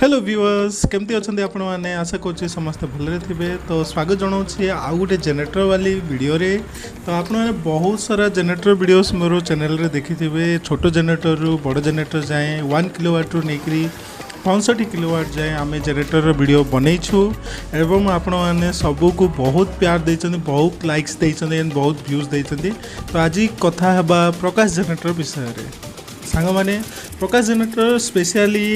Hello viewers केमती अच्छा आपण मैंने आशा करुँचे समस्ते भलरे थे। तो स्वागत जनाऊँ आउ गोटे जेनेटर वाली वीडियो रे। तो आपण मैंने बहुत सारा जेनेटर वीडियोस मोर चैनल रे देखी थे, छोट जेनेटर रु बड़ जेनेटर जाए 1 किलोवाट रु नहीं 65 किलोवाट जाए आम जेनेटर वीडियो बनईछु एवं आपण मैंने सबको बहुत प्यार देते, बहुत लाइक्स देते एंड बहुत व्यूज देते। तो आज कथा है प्रकाश जेनेटर विषय रे। सांग मैंने प्रकाश जेनेटर स्पेशली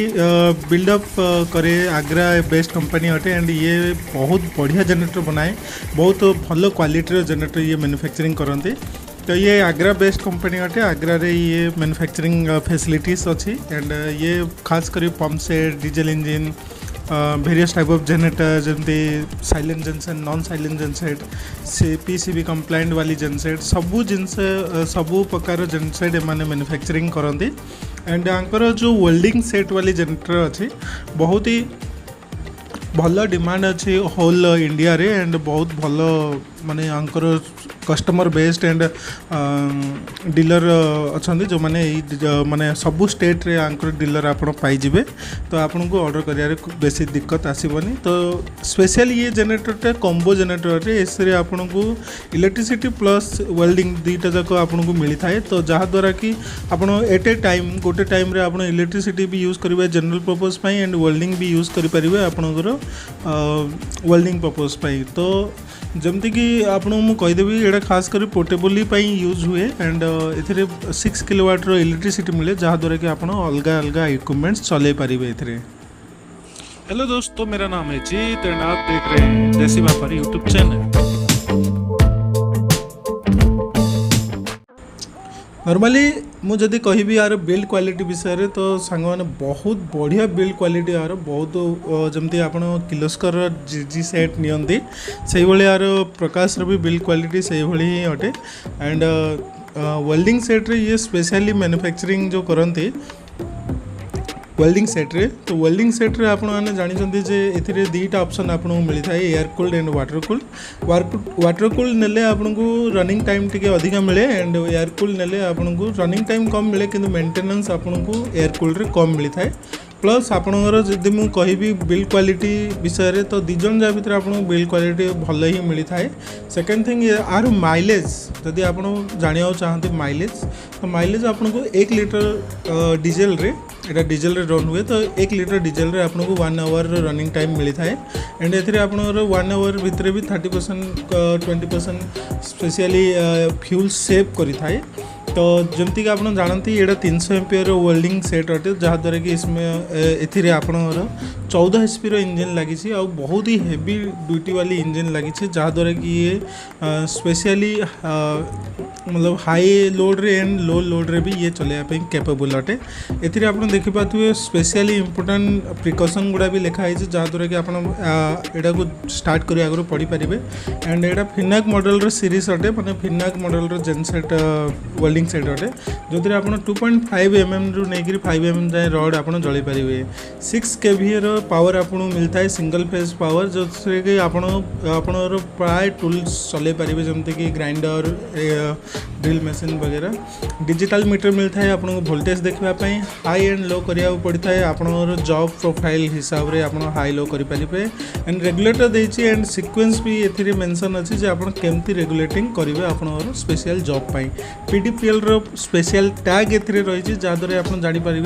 बिल्डअप करे, आग्रा बेस्ट कंपनी अटे एंड ये बहुत बढ़िया जेनेटर बनाए, बहुत भल क्वालिटी जेनेटर ये मैन्युफैक्चरिंग करते। तो ये आग्रा बेस्ट कंपनी अटे, आग्रा रे ये मैन्युफैक्चरिंग फैसिलिटीज अच्छी एंड ये खास कर pump set, diesel engine, various type of generator जमती silent genset, non silent genset, PCB compliant वाली जेनसेट, सबू जिनस सबू प्रकार जेनसेट एमाने मैन्युफैक्चरिंग करती। एंड आंकर जो वेल्डिंग सेट वाली जेनेटर अच्छी बहुत ही भल डिमांड अच्छी होल इंडिया रे एंड बहुत भल माने Anchor customer based and dealer अच्छा जो मैंने माने सबू स्टेट रे आंकर डीलर आपड़ पाइबे। तो आपन को ऑर्डर करियारे बेसी दिक्कत आसबनी। तो स्पेशल ये जेनेटरटा कॉम्बो जेनेटर इससे आपन को इलेक्ट्रिसिटी प्लस वेल्डिंग दुईटा जाक आपन को मिली थाए। तो जहाँद्वारा कि आपन एट ए टाइम गोटे टाइम रे आपन इलेक्ट्रिसिटी भी यूज करेंगे जनरल पर्पज एंड वेल्डिंग भी यूज करेंगे आपनकर वेल्डिंग पर्पज। तो जमती कि आपन मु कहीदेवी एटा खास कर पोर्टेबली यूज हुए एंड ए 6 किलोवाट इलेक्ट्रिसिटी मिले जहाँद्वारा कि आपन अलग अलग इक्विपमेंट्स चले पारे एथिरे। हेलो दोस्तों, मेरा नाम है जीत एंड आप देख रहे हैं देसी व्यापारी यूट्यूब चैनल। नॉर्मली मुझे कहि यार बिल्ड क्वालिटी विषय रे तो सांग मैंने बहुत बढ़िया बिल्ड क्वालिटी यार बहुत जमती आप किर्लोस्कर जी सेट नियंती से भाई यार प्रकाश भी बिल्ड क्वालिटी से भाई ही अटे। एंड वेल्डिंग सेट रे ये स्पेशली मैन्युफैक्चरिंग जो करती वेल्डिंग सेट रे। तो वेल्डिंग सेट रे आपण माने जानिछन्ती जे एथिरे दुईटा ऑप्शन आपन मिली थाए, air cooled and water cooled. Water cooled नेले आपन को रनिंग टाइम टिके अधिका मिले एंड एयर कूल्ड नेले आपन को रनिंग टाइम कम मिले किंतु मेंटेनेंस आपन को एयर कूल्ड रे कम मिली थाए। प्लस आपणकर जदि मु कहिबी बिल्ड क्वालिटी विषय रे तो दिजन जा भितर आपन बिल्ड क्वालिटी भल ही मिली थाए। सेकेंड थिंग आर माइलेज जदि आपन जानिया चाहते माइलेज तो माइलेज आपन को 1 लीटर डीजल रे एटा डीजल रे रन हुए तो 1 लीटर डीजल रे आपन को 1 आवर रनिंग टाइम मिली थाए। एंड एथिरे आपन 1 आवर भितर भी 30% 20% स्पेशली फ्यूल सेव करि थाए। तो जमती कि आप जानती ये 300 एम्पियर वेल्डिंग सेट अटे जहाँद्वारा कि इसमें एथिरे आपणर 14 HP इंजन लगी और बहुत ही हेवी ड्यूटी वाली इंजन लगी जहाँद्वारा कि ये स्पेशली मतलब हाई लोड रे एंड लो लोड रे भी ये चलने कैपेबल अटे। एथिरे आप देखिपे स्पेशली इंपोर्टेंट प्रिकॉशन गुड़ा भी लिखाई जहाँद्वारा कि आपड़ा को स्टार्ट कर आगे पढ़ी पारे। एंड एटा फिनाक मॉडल सीरीज अटे माने फिनाक मॉडल जेनसेट वेल्डिंग सेट अटे जो आप 2.5 mm रु नहीं 5 mm जाए रड आप जलि पारे। 6 kVA पावर आपको मिलता है सिंगल फेज पावर जो कि आपणर प्राय टूल्स चले पारे जमती कि ग्राइंडर ड्रिल मशीन वगैरह। डिजिटल मीटर मिलता है आपको वोल्टेज देखापी, हाई एंड लो करा पड़ता है आपणर जॉब प्रोफाइल हिसाब से आप हाई लो करेंगे। एंड रेगुलेटर देती एंड सिक्वेंस भी ए मेंशन अच्छी जे आप केमती रेगुलेटिंग करेंगे आपणर स्पेशल जॉब पाई। PDPL स्पेशल टैग ए रही जहाँद्वारा आप जापर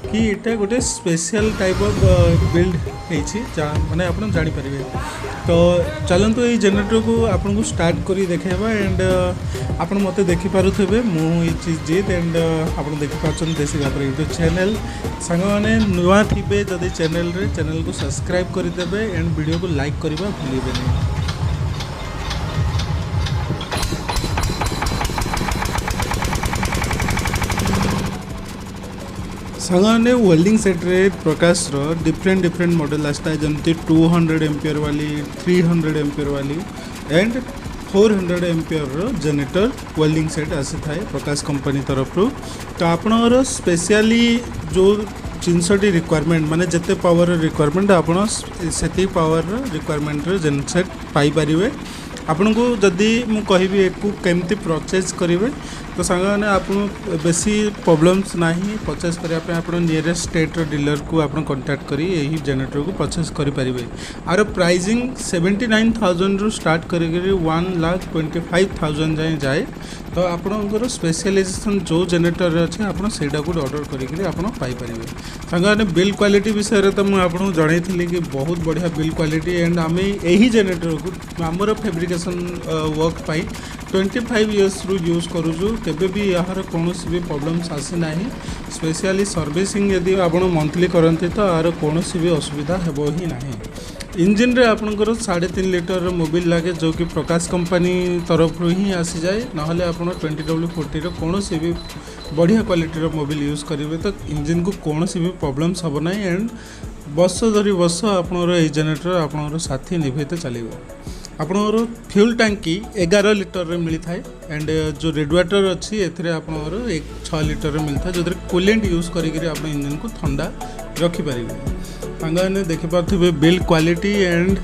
कि यहाँ गोटे स्पेशल टाइप ऑफ बिल्ड माने आप जापर। तो चलतु ये जेनेटर को आपको स्टार्ट कर देखा एंड आप मत देखिपे मुझे जीत एंड आप देखिपार देसी व्यापार यूट्यूब चैनल। सांग मैंने नुआ थे जदि चैनल को सब्सक्राइब करदे एंड वीडियो को लाइक करवा भूलिए नहीं। सांगने वेल्डिंग सेट रे प्रकाश रो डिफरेंट मॉडल आसता है जमती 200 एम्पियर वाली, 300 एम्पियर वाली एंड 400 एम्पियर रो जेनेटर वेल्डिंग सेट आसी थाए प्रकाश कंपनी तरफ रो। तो आपणर स्पेशली जो जिनसटी रिक्वायरमेंट माने जिते पावर रिक्वायरमेंट आपन से पावर रिक्वायरमेंट जेनसेट पाई परिवे। आपन को जदि मु कहबी एक केमती परचेज करेंगे तो सांगने आपन बेसी प्रॉब्लम्स नहीं परचेस करने आप नियरेस्ट स्टेट डीलर को आप कांटेक्ट करी यही जनरेटर को परचेस करें। आर प्राइजिंग 79,000 रु स्टार्ट कर 1,25,000 जाए जाए। तो आपणकर स्पेशलाइजेशन जो जनरेटर अच्छे आप ऑर्डर करें सांगने बिल्ड क्वालिटी विषय तो मुझे जनई कि बहुत बढ़िया बिल्ड क्वालिटी एंड आम यही जनरेटर को आमर फैब्रिकेशन वर्क पाई 25 इयर्स रु यूज करूँ केबे भी यार कौन भी प्रॉब्लम्स आसी ना। स्पेशली सर्विसिंग यदि आप मंथली करते तो यार कौन भी असुविधा हेबो ही ना। इंजिन रे आपनकर 3.5 लीटर मोबिल लगे जो कि प्रकाश कंपनी तरफ ही आसी जाए ना। आप 20W40 कौन भी बढ़िया क्वालिटी मोबिल यूज करेंगे तो इंजिन को कौन भी प्रॉब्लम्स हम ना। एंड वर्ष धरी वर्ष आपनर ये जनरेटर आपनर साथी निभेते चलेगा। आपनर फ्यूल टैंकी 11 लीटर रे मिलता है एंड जो रेडुएटर अच्छी आपनर 6 लीटर मिलता है जो कूलेंट यूज करके आप इंजिन को ठंडा रखिपारे। सांगने देखिपे बिल्ड क्वालिटी एंड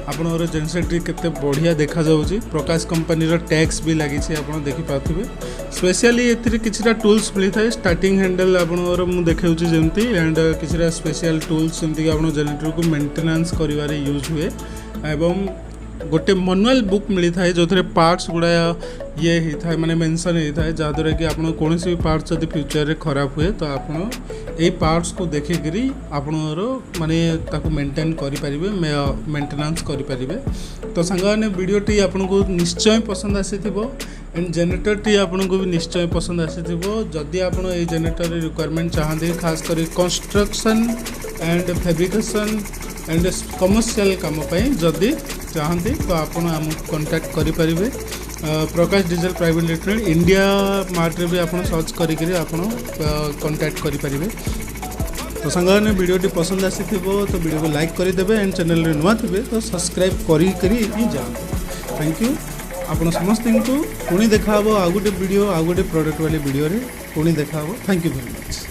आपनर जेनसेट केते बढ़िया देखा जाउची। प्रकाश कंपनी रो टैक्स भी लगी आप देखिपे। स्पेशली एथिरे किछटा टूल्स मिलता है स्टार्टिंग हैंडल आपनर मु देखाउची जेमती एंड किछटा स्पेशल टूल्स जेमती आपन जनरेटर को मेंटेनेंस करिवारे यूज हुए। एवं गोटे मैनुअल बुक मिलता है जो पार्ट्स गुड़ा ये होता है माने मेंशन होता है जहाँद्वारा कि आप कौन भी पार्ट्स यदि फ्यूचर रे खराब हुए तो आप ये पार्ट्स को देखिकी आपणर माने ताको मेंटेन करें मेंटेनेंस करें। तो सांगने वीडियोटी आपन को निश्चय पसंद आसी एंड जनरेटर टी आपन को भी निश्चय पसंद आसी जदि आप ये जनरेटर रिक्वायरमेंट चाहते खास कर construction and fabrication and commercial काम जदि चाहते तो आप कांटेक्ट करें। Prakash diesel private limited India Mart रे भी आप सर्च करके कांटेक्ट करें। तो सांगने वीडियोटी पसंद आसी तो वीडियो को लाइक करदे एंड चैनल रे नुआ थे तो सब्सक्राइब करी जाओ। थैंक यू आपण समस्त को पुणी देखा आ गोटे वीडियो आ गोटे प्रोडक्ट वाली वीडियो रे पुणी देखा। Thank you very much.